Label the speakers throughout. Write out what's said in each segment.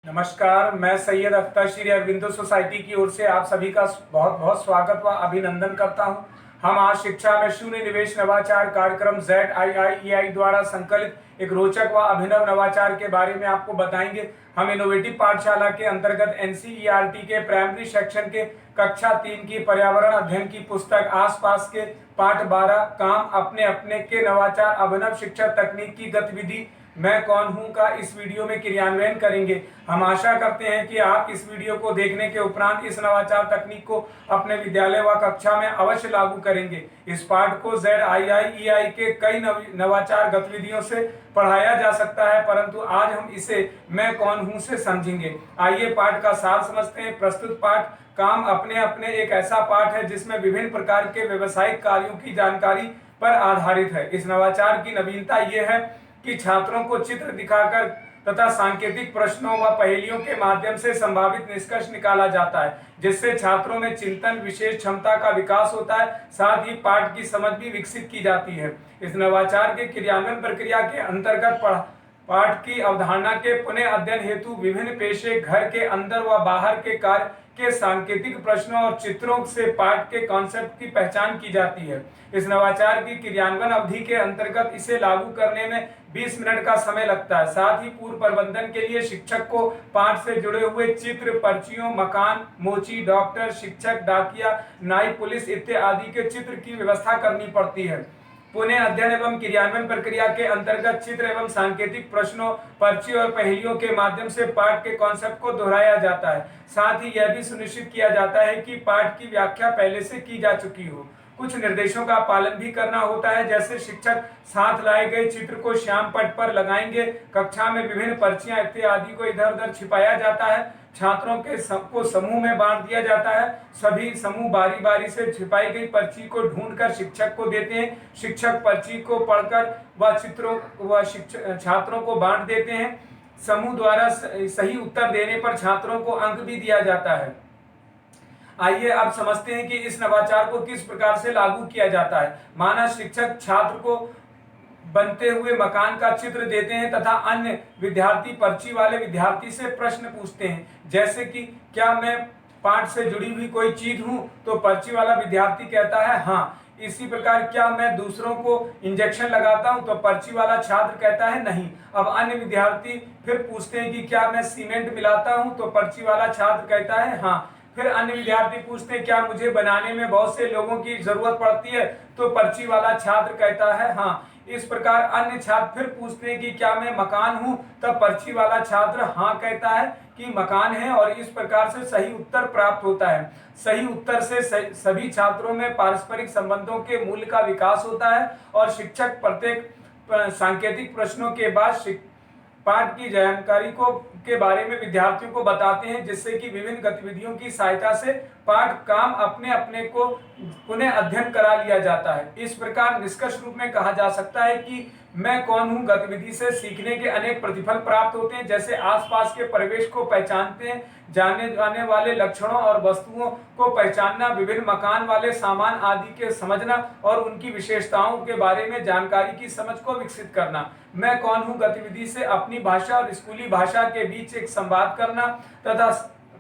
Speaker 1: नमस्कार, मैं सैयद अख्तर श्री अरविंदो सोसाइटी की ओर से आप सभी का बहुत बहुत स्वागत व अभिनंदन करता हूं। हम आज शिक्षा में शून्य निवेश नवाचार कार्यक्रम ZIIEI द्वारा संकलित एक रोचक व अभिनव नवाचार के बारे में आपको बताएंगे। हम इनोवेटिव पाठशाला के अंतर्गत NCERT के प्राइमरी सेक्शन के कक्षा 3 की पर्यावरण अध्ययन की पुस्तक आसपास के पाठ 12 काम अपने अपने के नवाचार अभिनव शिक्षा तकनीक की गतिविधि मैं कौन हूं का इस वीडियो में क्रियान्वयन करेंगे। हम आशा करते हैं कि आप इस वीडियो को देखने के उपरांत इस नवाचार तकनीक को अपने विद्यालय व कक्षा में अवश्य लागू करेंगे। इस पाठ को ZIIEI के कई नवाचार गतिविधियों से पढ़ाया जा सकता है, परंतु आज हम इसे मैं कौन हूं से समझेंगे। आइए पाठ का सार समझते हैं। प्रस्तुत पाठ काम अपने अपने एक ऐसा पाठ है जिसमें विभिन्न प्रकार के व्यवसायिक कार्यों की जानकारी पर आधारित है। इस नवाचार की नवीनता यह है कि छात्रों को चित्र दिखाकर तथा सांकेतिक प्रश्नों व पहेलियों के माध्यम से संभावित निष्कर्ष निकाला जाता है, जिससे छात्रों में चिंतन विशेष क्षमता का विकास होता है। साथ ही पाठ की समझ भी विकसित की जाती है। इस नवाचार के क्रियान्वयन प्रक्रिया के अंतर्गत पाठ की अवधारणा के पुनः अध्ययन हेतु विभिन्न पेशे, घर के अंदर व बाहर के कार्य के सांकेतिक प्रश्नों और चित्रों से पाठ के कॉन्सेप्ट की पहचान की जाती है। इस नवाचार की क्रियान्वयन अवधि के अंतर्गत इसे लागू करने में 20 मिनट का समय लगता है। साथ ही पूर्व प्रबंधन के लिए शिक्षक को पाठ से जुड़े हुए चित्र, पर्चियों, मकान, मोची, डॉक्टर, शिक्षक, डाकिया, नाई, पुलिस इत्यादि के चित्र की व्यवस्था करनी पड़ती है। पुनः अध्ययन एवं क्रियान्वयन प्रक्रिया के अंतर्गत चित्र एवं सांकेतिक प्रश्नों, पर्ची और पहेलियों के माध्यम से पाठ के कॉन्सेप्ट को दोहराया जाता है। साथ ही यह भी सुनिश्चित किया जाता है कि पाठ की व्याख्या पहले से की जा चुकी हो। कुछ निर्देशों का पालन भी करना होता है, जैसे शिक्षक साथ लाए गए चित्र को श्याम पट पर लगाएंगे। कक्षा में विभिन्न पर्चियां इत्यादि को इधर उधर छिपाया जाता है। छात्रों के को समूह में बांट दिया जाता है। सभी समूह बारी बारी से छिपाई गई पर्ची को ढूंढकर शिक्षक को देते हैं। शिक्षक पर्ची को पढ़कर छात्रों को बांट देते हैं। समूह द्वारा सही उत्तर देने पर छात्रों को अंक भी दिया जाता है। आइए अब समझते हैं कि इस नवाचार को किस प्रकार से लागू किया जाता है। माना शिक्षक छात्र को बनते हुए मकान का चित्र देते हैं तथा अन्य विद्यार्थी पर्ची वाले विद्यार्थी से प्रश्न पूछते हैं, जैसे कि क्या मैं पाठ से जुड़ी हुई कोई चीज हूं, तो पर्ची वाला विद्यार्थी कहता है हाँ। इसी प्रकार क्या मैं दूसरों को इंजेक्शन लगाता हूं, तो पर्ची वाला छात्र कहता है नहीं। अब अन्य विद्यार्थी फिर पूछते हैं कि क्या मैं सीमेंट मिलाता हूं, तो पर्ची वाला छात्र कहता है हाँ। फिर अन्य विद्यार्थी पूछते हैं क्या मुझे बनाने में बहुत से लोगों की जरूरत पड़ती है, तो पर्ची वाला छात्र कहता है हाँ। इस प्रकार अन्य छात्र फिर पूछते हैं कि क्या मैं मकान हूं, तब पर्ची वाला छात्र हाँ कहता है कि मकान है, और इस प्रकार से सही उत्तर प्राप्त होता है। सही उत्तर से सभी छात्रों में पारस्परिक संबंधों के मूल्य का विकास होता है और शिक्षक प्रत्येक सांकेतिक प्रश्नों के बाद पाठ की जानकारी के बारे में विद्यार्थियों को बताते हैं, जिससे कि विभिन्न गतिविधियों की सहायता से पाठ काम अपने अपने को पुनः अध्ययन करा लिया जाता है। इस प्रकार निष्कर्ष रूप में कहा जा सकता है कि मैं कौन हूं गतिविधि से सीखने के अनेक प्रतिफल प्राप्त होते हैं, जैसे आसपास के परिवेश को पहचानते हैं, जाने जाने वाले लक्षणों और वस्तुओं को पहचानना, विभिन्न मकान वाले सामान आदि के समझना और उनकी विशेषताओं के बारे में जानकारी की समझ को विकसित करना। मैं कौन हूं गतिविधि से अपनी भाषा और स्कूली भाषा के बीच एक संवाद करना तथा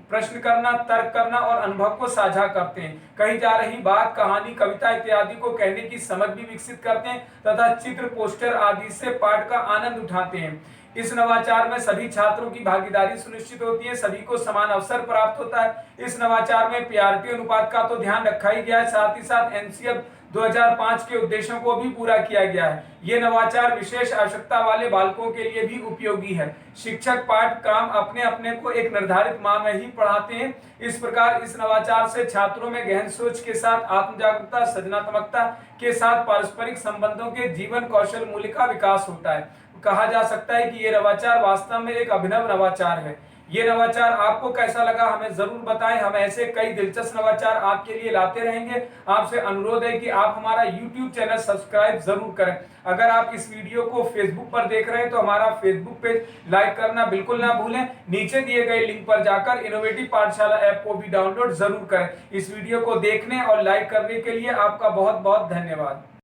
Speaker 1: प्रश्न करना, तर्क करना और अनुभव को साझा करते हैं। कही जा रही बात, कहानी, कविता इत्यादि को कहने की समझ भी विकसित करते हैं तथा चित्र, पोस्टर आदि से पाठ का आनंद उठाते हैं। इस नवाचार में सभी छात्रों की भागीदारी सुनिश्चित होती है, सभी को समान अवसर प्राप्त होता है। इस नवाचार में पीआरटी अनुपात का तो ध्यान रखा ही गया है, साथ ही साथ NCF 2005 के उद्देश्यों को भी पूरा किया गया है। ये नवाचार विशेष आवश्यकता वाले बालकों के लिए भी उपयोगी है। शिक्षक पाठ काम अपने अपने को एक निर्धारित माह में ही पढ़ाते हैं। इस प्रकार इस नवाचार से छात्रों में गहन सोच के साथ आत्म जागरूकता, सृजनात्मकता के साथ पारस्परिक संबंधों के जीवन कौशल मूल्य का विकास होता है। कहा जा सकता है कि ये नवाचार वास्तव में एक अभिनव नवाचार है। ये नवाचार आपको कैसा लगा हमें जरूर बताएं। हम ऐसे कई दिलचस्प नवाचार आपके लिए लाते रहेंगे। आपसे अनुरोध है कि आप हमारा YouTube चैनल सब्सक्राइब जरूर करें। अगर आप इस वीडियो को Facebook पर देख रहे हैं तो हमारा Facebook पेज लाइक करना बिल्कुल ना भूलें। नीचे दिए गए लिंक पर जाकर इनोवेटिव पाठशाला ऐप को भी डाउनलोड जरूर करें। इस वीडियो को देखने और लाइक करने के लिए आपका बहुत बहुत धन्यवाद।